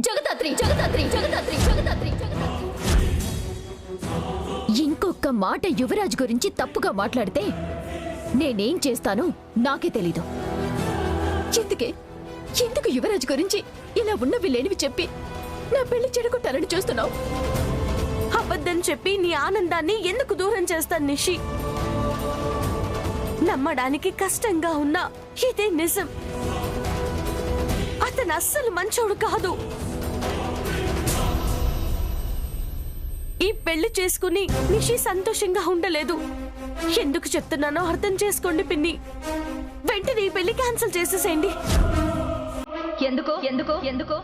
జగదాత్రి జగదాత్రి జగదాత్రి జగదాత్రి జగదాత్రి ఇంకొక మాట యువరాజ్ గురించి తప్పుగా మాట్లాడితే నేనేం చేస్తానో నాకే తెలీదు. ఎందుకు యువరాజ్ గురించి ఇలా ఉన్నవి లేనివి చెప్పి నా పెళ్లి చెడగొట్టాలని చూస్తున్నావు? అబద్ధం చెప్పి నీ ఆనందాన్ని ఎందుకు దూరం చేస్తాను నిషి? నమ్మడానికి కష్టంగా ఉన్నా ఇదే నిజం. అతను అస్సలు మంచోడు కాదు. ఈ పెళ్లి చేసుకుని నిషి సంతోషంగా ఉండలేదు. ఎందుకు చెప్తున్నానో అర్థం చేసుకోండి పిన్ని. వెంటనే ఈ పెళ్లి క్యాన్సిల్ చేసేసేయండి. ఎందుకో ఎందుకో ఎందుకో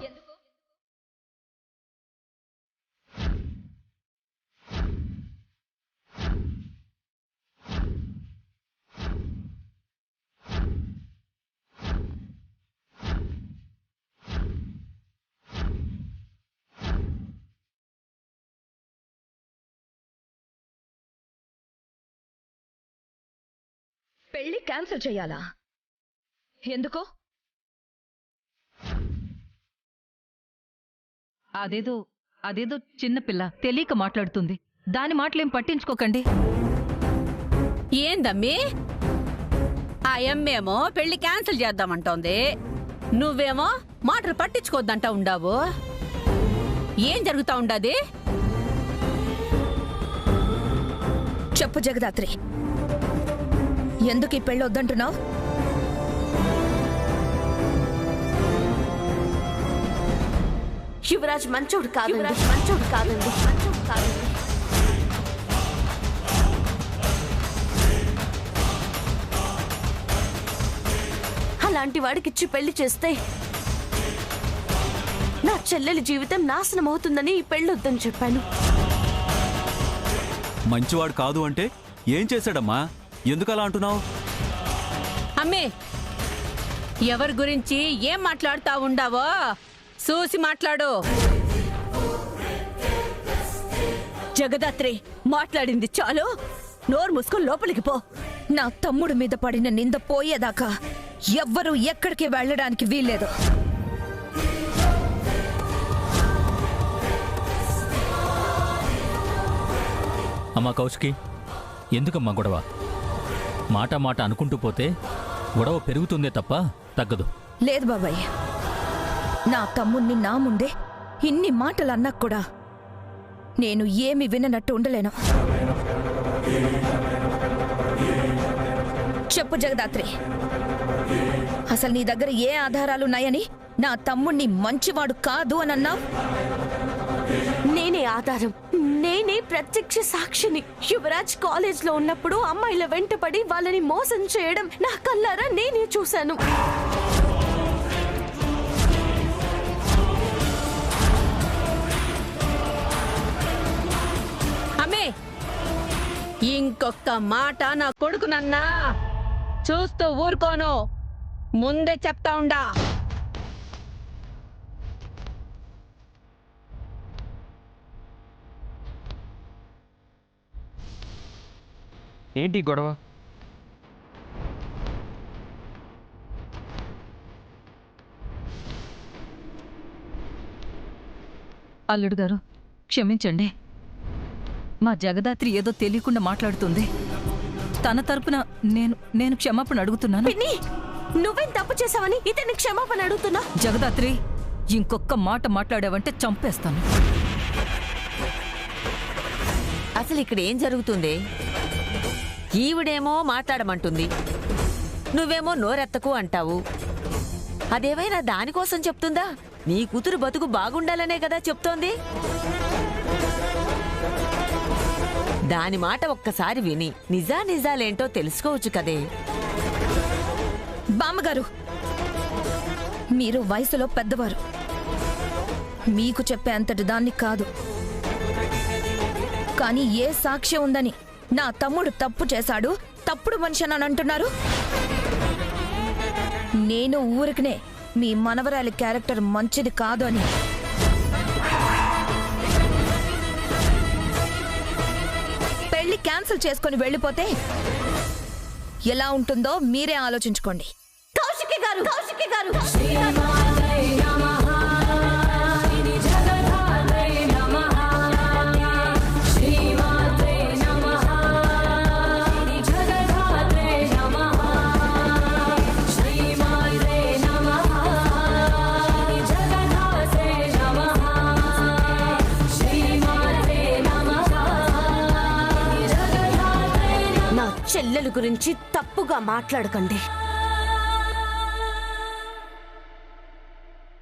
పెళ్లి క్యాన్సిల్ చేయాలా? ఎందుకో? అదేదో చిన్నపిల్ల తెలియక మాట్లాడుతుంది. దాని మాటలేం పట్టించుకోకండి. ఏందమ్మి? ఆ అమ్మేమో పెళ్లి క్యాన్సిల్ చేద్దామంటోంది, నువ్వేమో మాటలు పట్టించుకోద్దంటా ఉండావు. ఏం జరుగుతా ఉండది? చెప్పు జగదాత్రి, ఎందుకు ఈ పెళ్ళి వద్దంటున్నావు? యువరాజ్ మంచోడు కాదండి, మంచోడు కాదండి, మంచోడు కాదండి. అలాంటి వాడికిచ్చి పెళ్లి చేస్తే నా చెల్లెలి జీవితం నాశనం అవుతుందని ఈ పెళ్ళొద్దని చెప్పాను. మంచివాడు కాదు అంటే ఏం చేశాడమ్మా? ఎందుకలా అంటున్నావు? అమ్మే, ఎవరి గురించి ఏం మాట్లాడుతా ఉండావో చూసి మాట్లాడు. జగదాత్రి, మాట్లాడింది చాలు. నోరు మూసుకొని లోపలికి పో. నా తమ్ముడి మీద పడిన నింద పోయేదాకా ఎవ్వరూ ఎక్కడికి వెళ్ళడానికి వీల్లేదు. అమ్మా కౌశికి, ఎందుకమ్మా గొడవ? మాట మాట అనుకుంటూ పోతే గొడవ పెరుగుతుందే తప్ప తగ్గదు. లేదు బాబాయ్, నా తమ్ముణ్ణి నా ముందే ఇన్ని మాటలు అన్నా కూడా నేను ఏమి విననట్టు ఉండలేను. చెప్పు జగదాత్రి, అసలు నీ దగ్గర ఏ ఆధారాలున్నాయని నా తమ్ముణ్ణి మంచివాడు కాదు అని అన్నావు? నేనే ఆధారం, నేనే ప్రత్యక్ష సాక్షిని. యువరాజ్ కాలేజ్ లో ఉన్నప్పుడు అమ్మాయిల వెంటపడి వాళ్ళని మోసం చేయడం నా కళ్ళారా నేనే చూశాను. అమ్మే, ఇంకొక మాట నా కొడుకునన్నా చూస్తూ ఊరుకోను. ముందే చెప్తా ఉండా. ఏంటి గొడవ? అల్లుడు గారు, క్షమించండి. మా జగదాత్రి ఏదో తెలియకుండా మాట్లాడుతుంది. తన తరపున నేను క్షమాపణ అడుగుతున్నాను. పిన్ని, నువ్వేం తప్పు చేసావని ఇతన్ని క్షమాపణ అడుగుతున్నా? జగదాత్రి, ఇంకొక మాట మాట్లాడావంటే చంపేస్తాను. అసలు ఇక్కడ ఏం జరుగుతుంది? ఈవిడేమో మాట్లాడమంటుంది, నువ్వేమో నోరెత్తకు అంటావు. అదేమైనా దానికోసం చెప్తుందా? నీ కూతురు బతుకు బాగుండాలనే కదా చెప్తోంది. దాని మాట ఒక్కసారి విని నిజాలేంటో తెలుసుకోవచ్చు కదే. బామ్మగారు, మీరు వయసులో పెద్దవారు, మీకు చెప్పే అంతటి దాన్ని కాదు. కానీ ఏ సాక్ష్యం ఉందని నా తమ్ముడు తప్పు చేశాడు, తప్పుడు మనిషి అని అంటున్నారు? నేను ఊరికనే మీ మనవరాలి క్యారెక్టర్ మంచిది కాదు అని. పెళ్లి క్యాన్సిల్ చేసుకొని వెళ్ళిపోతే ఎలా ఉంటుందో మీరే ఆలోచించుకోండి. కౌశికి గారు, కౌశికి గారు, చెల్లెల గురించి తప్పుగా మాట్లాడకండి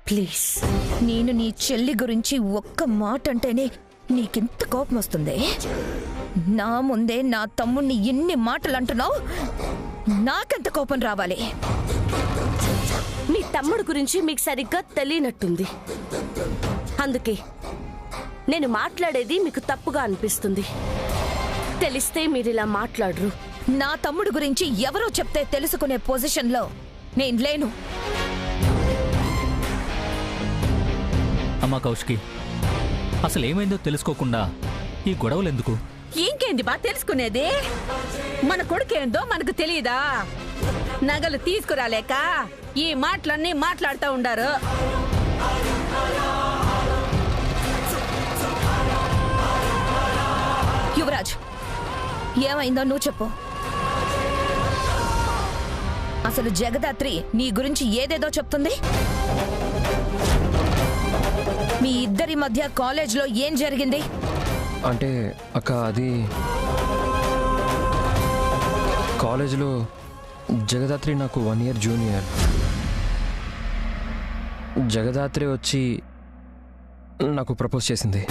ప్లీజ్. నేను నీ చెల్లి గురించి ఒక్క మాట అంటేనే నీకింత కోపం వస్తుంది. నా ముందే నా తమ్ముణ్ణి ఎన్ని మాటలు అంటున్నావు, నాకెంత కోపం రావాలి? మీ తమ్ముడు గురించి మీకు సరిగ్గా తెలియనట్టుంది. అందుకే నేను మాట్లాడేది మీకు తప్పుగా అనిపిస్తుంది. తెలిస్తే మీరిలా మాట్లాడరు. నా తమ్ముడు గురించి ఎవరో చెప్తే తెలుసుకునే పొజిషన్లో నేను లేను. అమ్మా కౌశికి, అసలు ఏమైందో తెలుసుకోకుండా ఈ గొడవలు ఎందుకు? ఇంకేంది బా తెలుసుకునేది? మన కొడుకేందో మనకు తెలియదా? నగలు తీసుకురాలేక ఈ మాటలన్నీ మాట్లాడుతూ ఉండారు. యువరాజ్, ఏమైందో నువ్వు చెప్పు. అసలు జగదాత్రి నీ గురించి ఏదేదో చెప్తుంది. మీ ఇద్దరి మధ్య కాలేజ్లో ఏం జరిగింది? అంటే అక్క, అది కాలేజీలో జగదాత్రి నాకు 1 year జూనియర్. జగదాత్రి వచ్చి నాకు ప్రపోజ్ చేసింది.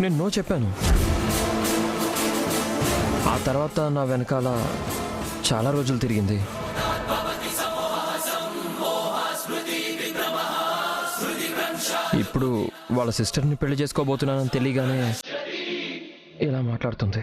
నేను నో చెప్పాను. ఆ తర్వాత నా వెనకాల చాలా రోజులు తిరిగింది. ఇప్పుడు వాళ్ళ సిస్టర్ని పెళ్లి చేసుకోబోతున్నానని తెలియగానే ఇలా మాట్లాడుతుంది.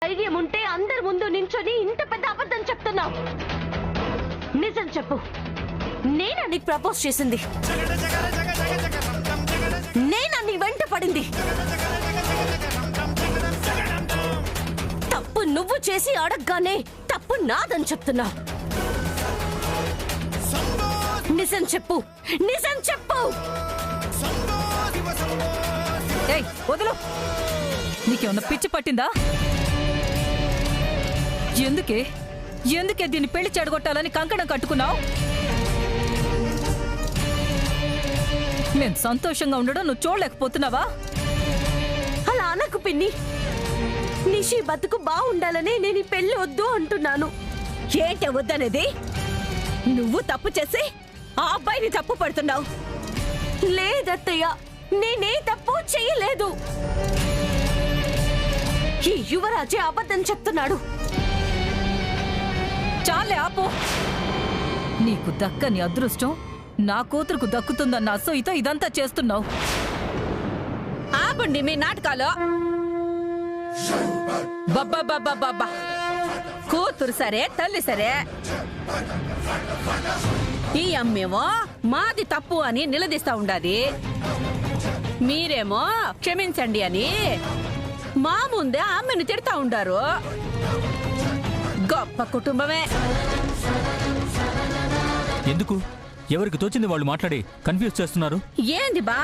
ధైర్యం ఉంటే అందరి ముందు నించొని ఇంత పెద్ద అబద్ధం చెప్తున్నావు. నిజం చెప్పు. నేనా నీకు ప్రపోజ్ చేసింది? నేనా నీ వెంట పడింది? తప్పు నువ్వు చేసి అడగగానే తప్పు నాదని చెప్తున్నా. నిజం చెప్పు, నిజం చెప్పు. ఏయ్ వదులు, నీకేమన్నా పిచ్చి పట్టిందా? ఎందుకే దీన్ని పెళ్లి చెడగొట్టాలని కంకణం కట్టుకున్నావు? నేను సంతోషంగా ఉండడం నువ్వు చూడలేకపోతున్నావా? అలా అనకు పిన్ని. నిషి బతుకు బాగుండాలని నేను ఈ పెళ్లి వద్దు అంటున్నాను. ఏంటే వద్దనేది? నువ్వు తప్పు చేసి ఆ అబ్బాయిని తప్పు పడుతున్నావు. లేదత్తయ్య, నేనే తప్పు చెయ్యలేదు. ఈ యువరాజే అబద్ధం చెప్తున్నాడు. చాలే ఆపు. నీకు దక్కని అదృష్టం నా కూతురుకు దక్కుతుందన్న అసూయతో ఇదంతా చేస్తున్నావు. ఆపండి మీ నాటకాలు. బాబా కూతురు సరే, తల్లి సరే. ఈ అమ్మేమో మాది తప్పు అని నిలదీస్తా ఉండాది. మీరేమో క్షమించండి అని మా ముందే ఆమెను తిడతా ఉండారు. గొప్ప కుటుంబమే. ఎందుకు ఎవరికి తోచింది వాళ్ళు మాట్లాడి కన్ఫ్యూజ్ చేస్తున్నారు? ఏంది బా,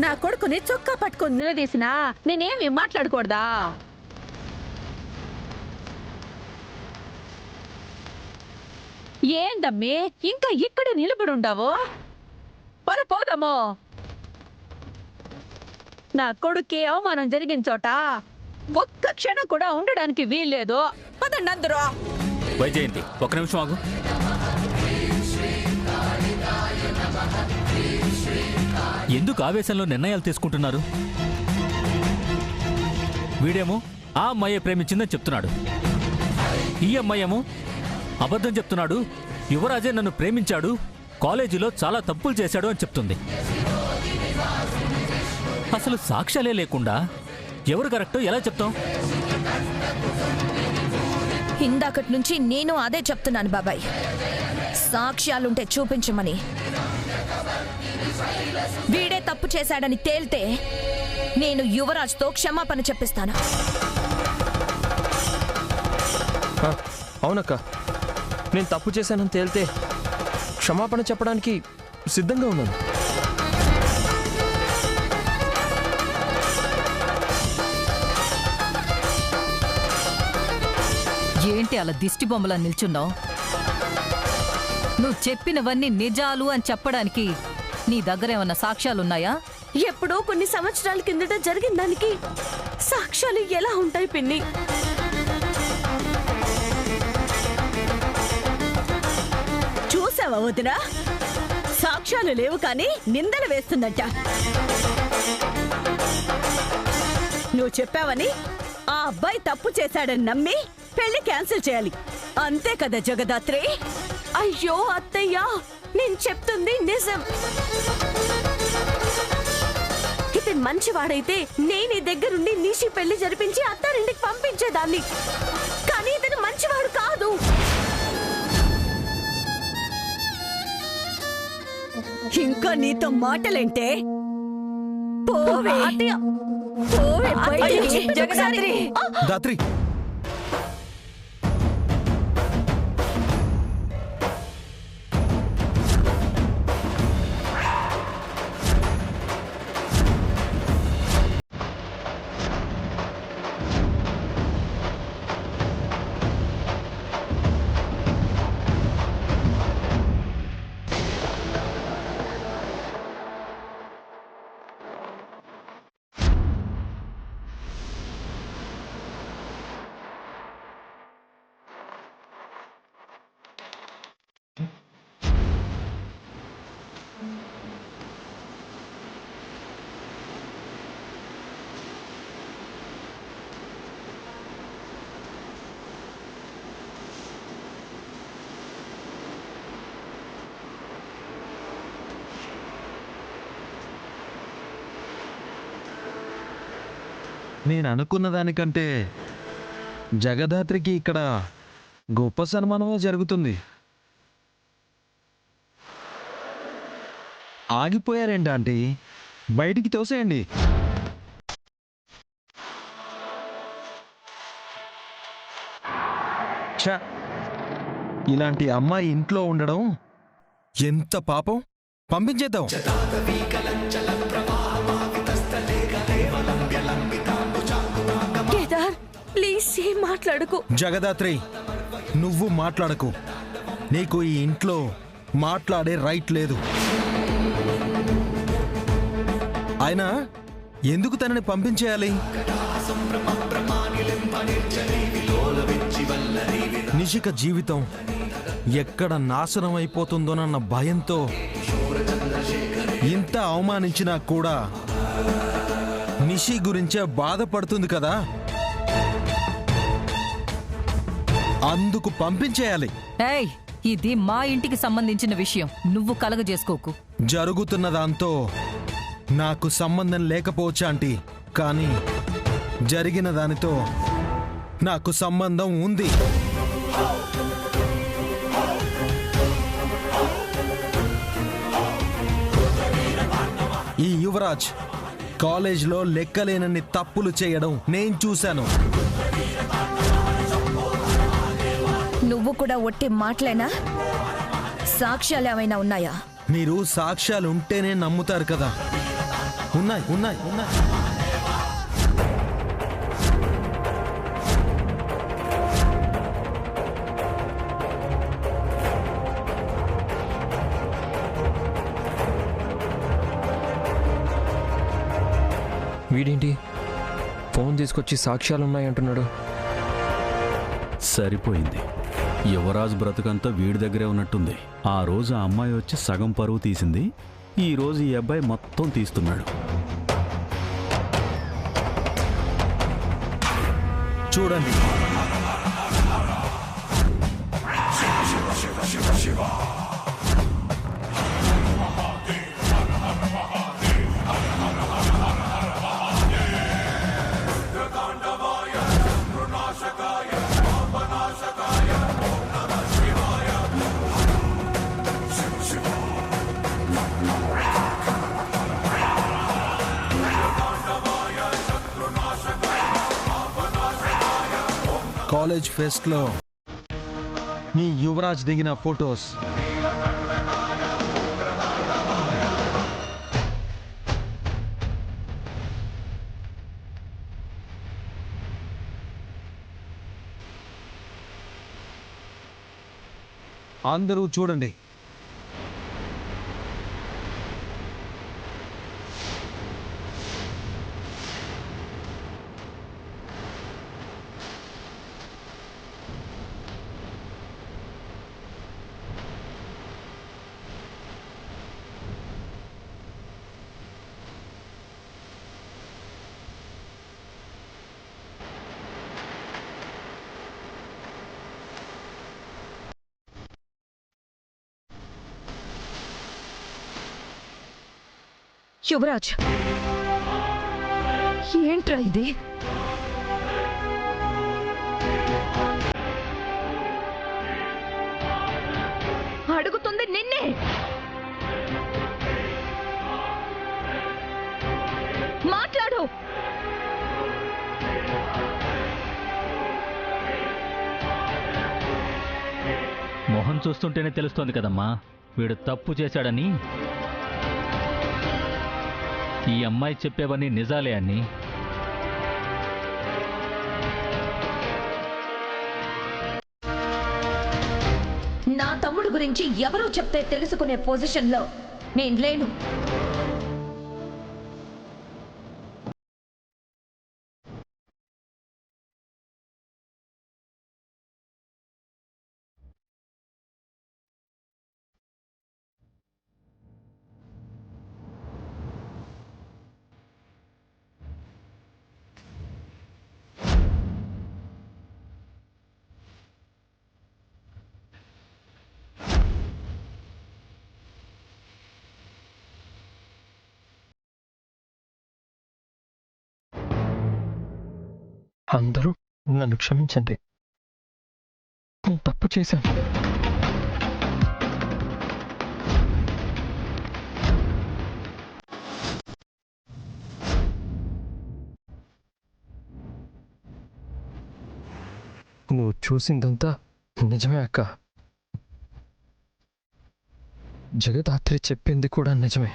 నా కొడుకుని చొక్కా పట్టుకొని నిలదీసినా నేనేమి మాట్లాడకూడదా? ఏందమ్మి ఇంకా ఇక్కడ నిలబడి ఉండవు? పోదాము. నా కొడుక్కి అవమానం జరిగిన చోట ఒక్క క్షణం కూడా ఉండడానికి వీల్లేదు. పదండి అందరూ. వైజయంతి, ఒక్క నిమిషం ఆగు. ఎందుకు ఆవేశంలో నిర్ణయాలు తీసుకుంటున్నారు? వీడేమో ఆ అమ్మాయి ప్రేమించిందని చెప్తున్నాడు, ఈ అమ్మాయేమో అబద్ధం చెప్తున్నాడు. యువరాజే నన్ను ప్రేమించాడు, కాలేజీలో చాలా తప్పులు చేశాడు అని చెప్తుంది. అసలు సాక్ష్యాలే లేకుండా ఎవరు కరెక్టో ఎలా చెప్తాం? ఇందాకటి నుంచి నేను అదే చెప్తున్నాను బాబాయ్. సాక్ష్యాలుంటే చూపించమని. వీడే తప్పు చేశాడని తేల్తే నేను యువరాజ్తో క్షమాపణ చెప్పిస్తాను. అవునక్క, నేను తప్పు చేశానని తేలితే క్షమాపణ చెప్పడానికి సిద్ధంగా ఉన్నాను. ఏంటి అలా దిష్టి బొమ్మలా నిల్చున్నావు? నువ్వు చెప్పినవన్నీ నిజాలు అని చెప్పడానికి నీ దగ్గర ఏమన్నా సాక్ష్యాలున్నాయా? ఎప్పుడో కొన్ని సంవత్సరాల కిందట జరిగిన దానికి సాక్ష్యాలు ఎలా ఉంటాయి పిన్ని? చూసావా వదినా, సాక్ష్యాలు లేవు కానీ నిందలు వేస్తుందంట. నువ్వు చెప్పావని ఆ అబ్బాయి తప్పు చేశాడని నమ్మి పెళ్లి క్యాన్సిల్ చేయాలి, అంతే కదా జగదాత్రి? అయ్యో అత్తయ్య, నేను చెప్తుంది నిజం. ఇతను మంచివాడైతే నేను ఈ దగ్గరుండి నిషి పెళ్లి జరిపించి అత్తారింటికి పంపించేదాన్ని. కానీ ఇతను మంచివాడు కాదు. ఇంకా నీతో మాటలేంటే? పోవే అత్తయ్య, పోవే బయటికి. జగదాత్రి, దాత్రి, నేను అనుకున్న దానికంటే జగదాత్రికి ఇక్కడ గొప్ప సన్మానమే జరుగుతుంది. ఆగిపోయారేంటి ఆంటీ? బయటికి తోసేయండి. ఛ, ఇలాంటి అమ్మాయి ఇంట్లో ఉండడం ఎంత పాపం. పంపించేద్దాం. కేదార్, ప్లీజ్ ఏం మాట్లాడకు. జగదాత్రి, నువ్వు మాట్లాడకు. నీకు ఈ ఇంట్లో మాట్లాడే రైట్ లేదు. అయినా ఎందుకు తనని పంపించేయాలి? నిషిక జీవితం ఎక్కడ నాశనం అయిపోతుందోనన్న భయంతో ఇంత అవమానించినా కూడా నిషి గురించే బాధపడుతుంది కదా, అందుకు పంపించేయాలి. ఏయ్, ఇది మా ఇంటికి సంబంధించిన విషయం, నువ్వు కలగజేసుకోకు. జరుగుతున్న దాంతో నాకు సంబంధం లేకపోవచ్చు ఆంటీ, కానీ జరిగిన దానితో నాకు సంబంధం ఉంది. ఈ యువరాజ్ కాలేజ్లో లెక్కలేనన్ని తప్పులు చేయడం నేను చూశాను. నువ్వు కూడా ఒట్టి మాటలేనా? సాక్ష్యాలు ఏమైనా ఉన్నాయా? మీరు సాక్ష్యాలు ఉంటేనే నమ్ముతారు కదా. ఉన్నాయి ఉన్నాయి ఉన్నాయి. వీడేంటి ఫోన్ తీసుకొచ్చి సాక్ష్యాలున్నాయంటున్నాడు? సరిపోయింది. యువరాజు బ్రతుకంతా వీడి దగ్గరే ఉన్నట్టుంది. ఆ రోజు ఆ అమ్మాయి వచ్చి సగం పరువు తీసింది, ఈ రోజు ఈ అబ్బాయి మొత్తం తీస్తున్నాడు. చూడండి, కాలేజ్ ఫెస్ట్లో మీ యువరాజ్ దిగిన ఫొటోస్. అందరూ చూడండి. యువరాజ్, ఏంట్రా ఇది? అడుగుతుంది నిన్నే. మాట్లాడు. మొహం చూస్తుంటేనే తెలుస్తోంది కదమ్మా వీడు తప్పు చేశాడని. ఈ అమ్మాయి చెప్పేవన్నీ నిజాలే అని. నా తమ్ముడు గురించి ఎవరో చెప్తే తెలుసుకునే పొజిషన్లో నేను లేను. అందరూ నన్ను క్షమించండి. నేను తప్పు చేశాను. నువ్వు చూసిందంతా నిజమే అక్క. జగదాత్రి చెప్పింది కూడా నిజమే.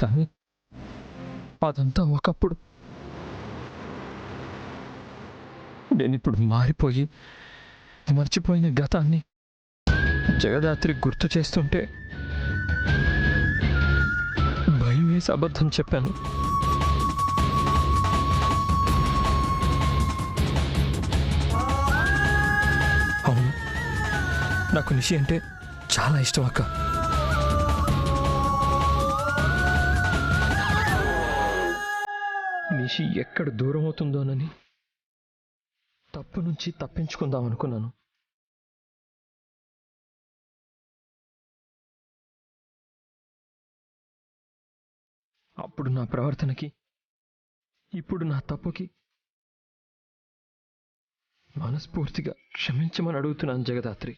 కానీ అదంతా ఒకప్పుడు. నేనిప్పుడు మారిపోయి మర్చిపోయిన గతాన్ని జగదాత్రి గుర్తు చేస్తుంటే భయం వేసి అబద్ధం చెప్పాను. అవును, నాకు నిషి అంటే చాలా ఇష్టం అక్క. నిషి ఎక్కడ దూరం అవుతుందోనని తప్పు నుంచి తప్పించుకుందాం అనుకున్నాను. అప్పుడు నా ప్రవర్తనకి, ఇప్పుడు నా తప్పుకి మనస్ఫూర్తిగా క్షమించమని అడుగుతున్నాను జగదాత్రి.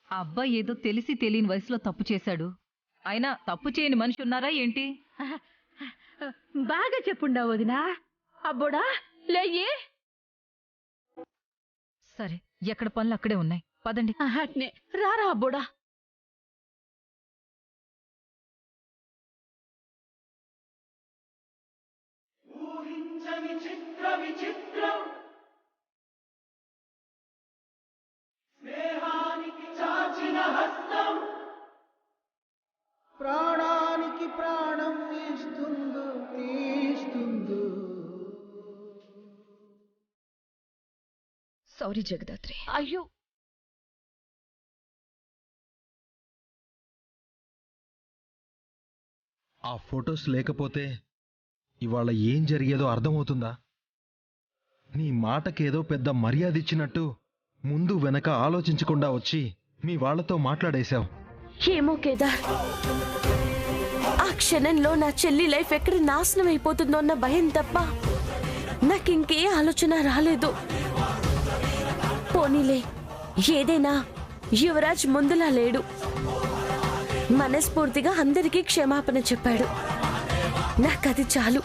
ఆ అబ్బాయి ఏదో తెలిసి తెలియని వయసులో తప్పు చేశాడు. అయినా తప్పు చేయని మనిషి ఉన్నారా ఏంటి? బాగా చెప్పుండా వదినా. అబ్బోడా లేయే. సరే, ఎక్కడ పనులు అక్కడే ఉన్నాయి, పదండి. అట్నే రారా అబ్బోడా. ప్రాణానికి ప్రాణం తీస్తుందో. సారీ జగదాత్రి. అయ్యో, ఆ ఫొటోస్ లేకపోతే ఇవాళ ఏం జరిగేదో అర్థమవుతుందా? నీ మాటకేదో పెద్ద మర్యాద ఇచ్చినట్టు ముందు వెనక ఆలోచించకుండా వచ్చి మీ వాళ్లతో మాట్లాడేశావు. ఏమో కేదార్, ఆ క్షణంలో నా చెల్లి లైఫ్ ఎక్కడ నాశనం అయిపోతుందో అన్న భయం తప్ప నాకింకే ఆలోచన రాలేదు. పోనీలే, ఏదైనా యువరాజ్ ముందులా లేడు. మనస్ఫూర్తిగా అందరికీ క్షమాపణ చెప్పాడు. నాకది చాలు.